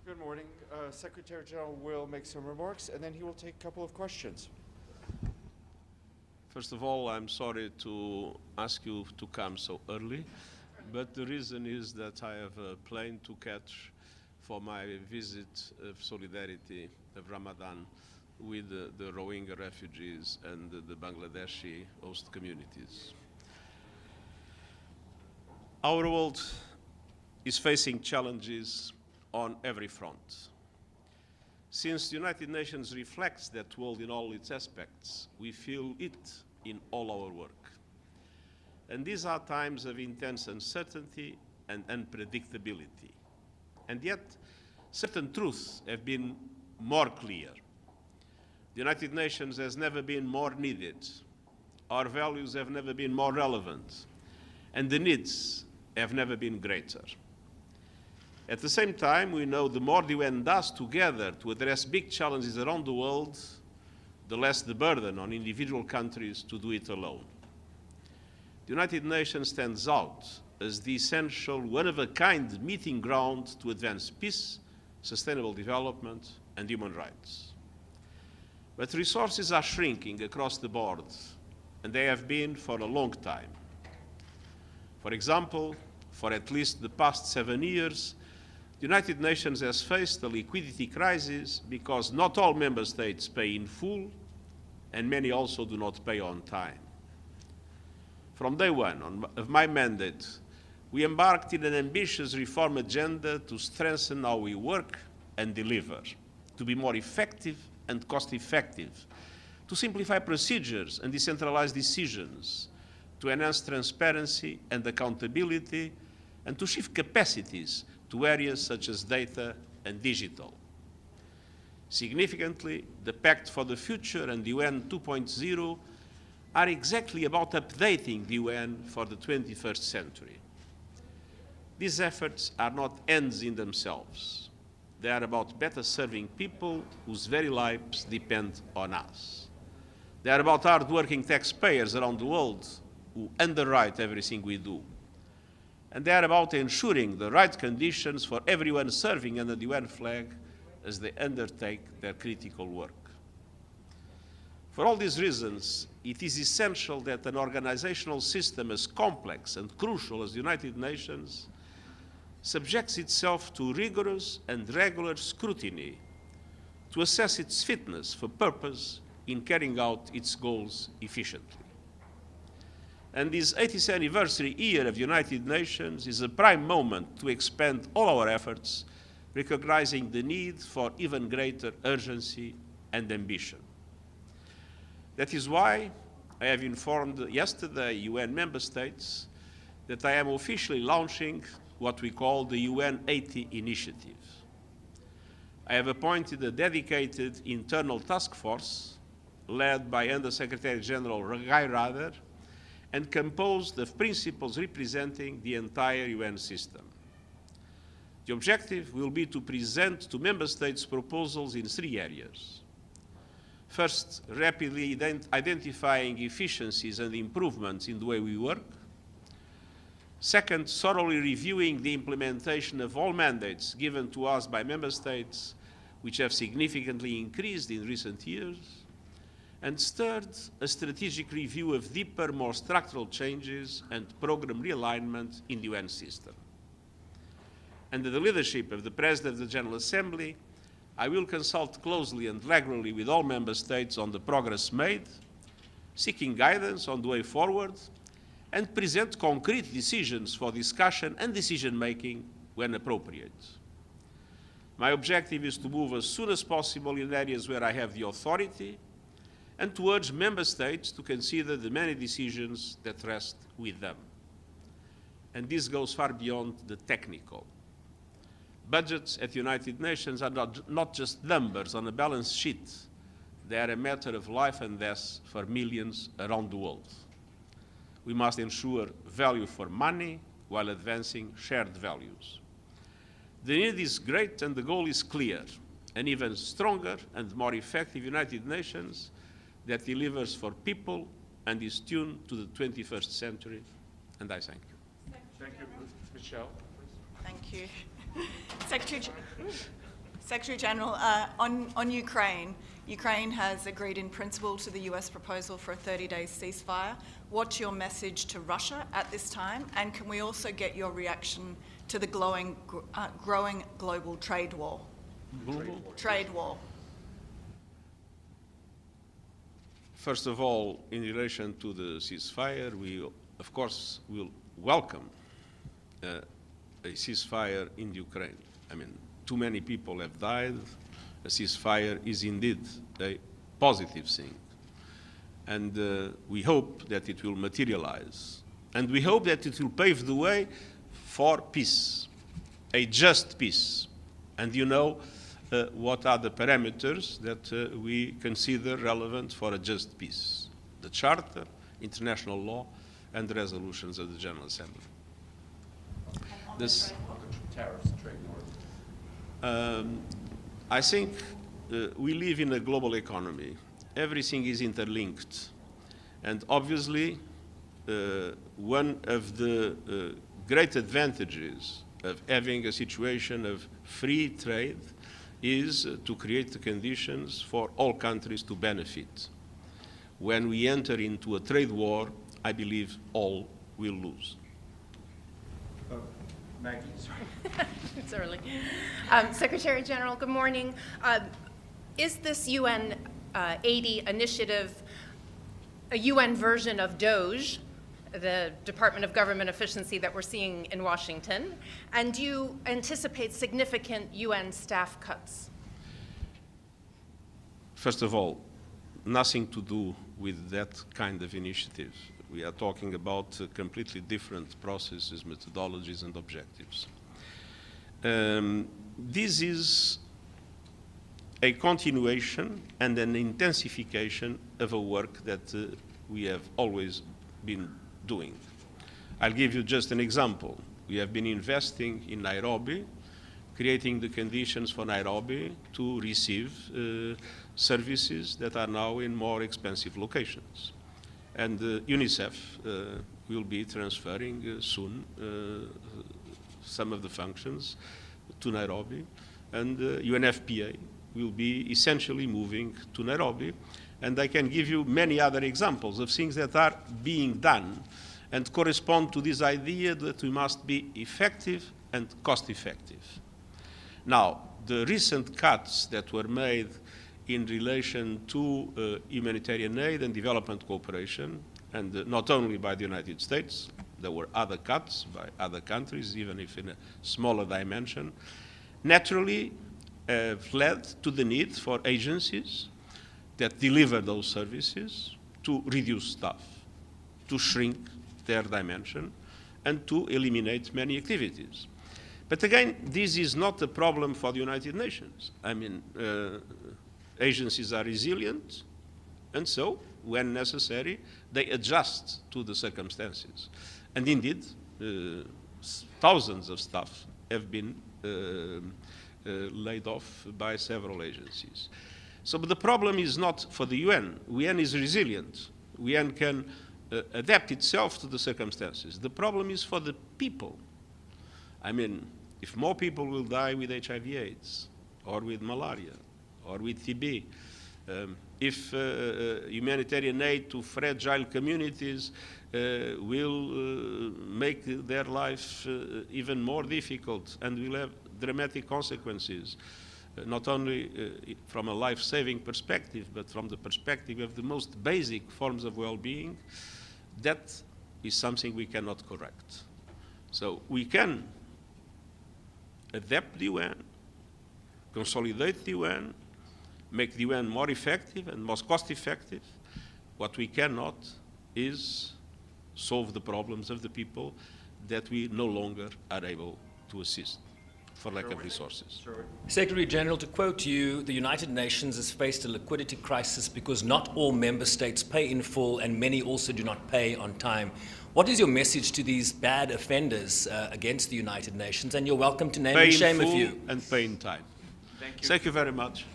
Good morning. Secretary General will make some remarks, and then he will take a couple of questions. First of all, I'm sorry to ask you to come so early, but the reason is that I have a plane to catch for my visit of solidarity of Ramadan with the Rohingya refugees and the Bangladeshi host communities. Our world is facing challenges on every front. Since the United Nations reflects that world in all its aspects, we feel it in all our work. And these are times of intense uncertainty and unpredictability. And yet, certain truths have been more clear. The United Nations has never been more needed. Our values have never been more relevant. And the needs have never been greater. At the same time, we know the more the UN does together to address big challenges around the world, the less the burden on individual countries to do it alone. The United Nations stands out as the essential, one-of-a-kind meeting ground to advance peace, sustainable development, and human rights. But resources are shrinking across the board, and they have been for a long time. For example, for at least the past 7 years, the United Nations has faced a liquidity crisis because not all member states pay in full, and many also do not pay on time. From day one of my mandate, we embarked in an ambitious reform agenda to strengthen how we work and deliver, to be more effective and cost-effective, to simplify procedures and decentralize decisions, to enhance transparency and accountability, and to shift capacities to areas such as data and digital. Significantly, the Pact for the Future and the UN 2.0 are exactly about updating the UN for the 21st century. These efforts are not ends in themselves. They are about better serving people whose very lives depend on us. They are about hard-working taxpayers around the world who underwrite everything we do. And they are about ensuring the right conditions for everyone serving under the UN flag as they undertake their critical work. For all these reasons, it is essential that an organizational system as complex and crucial as the United Nations subjects itself to rigorous and regular scrutiny to assess its fitness for purpose in carrying out its goals efficiently. And this 80th anniversary year of the United Nations is a prime moment to expand all our efforts, recognizing the need for even greater urgency and ambition. That is why I have informed yesterday UN member states that I am officially launching what we call the UN80 Initiative. I have appointed a dedicated internal task force led by Under Secretary General Guy Ryder and composed of principals representing the entire UN system. The objective will be to present to member states proposals in 3 areas. First, rapidly identifying efficiencies and improvements in the way we work. Second, thoroughly reviewing the implementation of all mandates given to us by member states, which have significantly increased in recent years. And third, a strategic review of deeper, more structural changes and program realignment in the UN system. Under the leadership of the President of the General Assembly, I will consult closely and regularly with all member states on the progress made, seeking guidance on the way forward, and present concrete decisions for discussion and decision-making when appropriate. My objective is to move as soon as possible in areas where I have the authority, and to urge member states to consider the many decisions that rest with them. And this goes far beyond the technical. Budgets at the United Nations are not just numbers on a balance sheet. They are a matter of life and death for millions around the world. We must ensure value for money while advancing shared values. The need is great and the goal is clear. An even stronger and more effective United Nations that delivers for people and is tuned to the 21st century. And I thank you. Thank you, Michelle. Thank you. Secretary Secretary General, on Ukraine, Ukraine has agreed in principle to the US proposal for a 30-day ceasefire. What's your message to Russia at this time? And can we also get your reaction to the growing global trade war? Trade war. First of all, in relation to the ceasefire, we, of course, will welcome a ceasefire in Ukraine. I mean, too many people have died. A ceasefire is indeed a positive thing. And we hope that it will materialize. And we hope that it will pave the way for peace, a just peace. And you know what are the parameters that we consider relevant for a just peace: the Charter, international law, and the resolutions of the General Assembly. This, Tariffs, trade war. I think we live in a global economy. Everything is interlinked. And obviously, one of the great advantages of having a situation of free trade is to create the conditions for all countries to benefit. When we enter into a trade war, I believe all will lose. Maggie, sorry. It's early. Secretary General, good morning. Is this UN80 initiative a UN version of DOGE, the Department of Government Efficiency that we're seeing in Washington? And do you anticipate significant UN staff cuts? First of all, nothing to do with that kind of initiative. We are talking about completely different processes, methodologies, and objectives. This is a continuation and an intensification of a work that we have always been doing. I'll give you just an example. We have been investing in Nairobi, creating the conditions for Nairobi to receive services that are now in more expensive locations. And UNICEF will be transferring soon some of the functions to Nairobi, and UNFPA will be essentially moving to Nairobi. And I can give you many other examples of things that are being done and correspond to this idea that we must be effective and cost-effective. Now, the recent cuts that were made in relation to humanitarian aid and development cooperation, and not only by the United States, there were other cuts by other countries, even if in a smaller dimension, naturally have led to the need for agencies that deliver those services to reduce staff, to shrink their dimension, and to eliminate many activities. But again, this is not a problem for the United Nations. I mean, agencies are resilient, and so, when necessary, they adjust to the circumstances. And indeed, thousands of staff have been laid off by several agencies. So, but the problem is not for the UN. UN is resilient. UN can adapt itself to the circumstances. The problem is for the people. I mean, if more people will die with HIV/AIDS, or with malaria, or with TB, if humanitarian aid to fragile communities will make their life even more difficult and will have dramatic consequences, not only from a life-saving perspective, but from the perspective of the most basic forms of well-being, that is something we cannot correct. So we can adapt the UN, consolidate the UN, make the UN more effective and more cost-effective. What we cannot is solve the problems of the people that we no longer are able to assist for lack of resources. Secretary General, to quote you, the United Nations has faced a liquidity crisis because not all member states pay in full and many also do not pay on time. What is your message to these bad offenders against the United Nations? And you're welcome to name and shame a few. And pay in time. Thank you very much.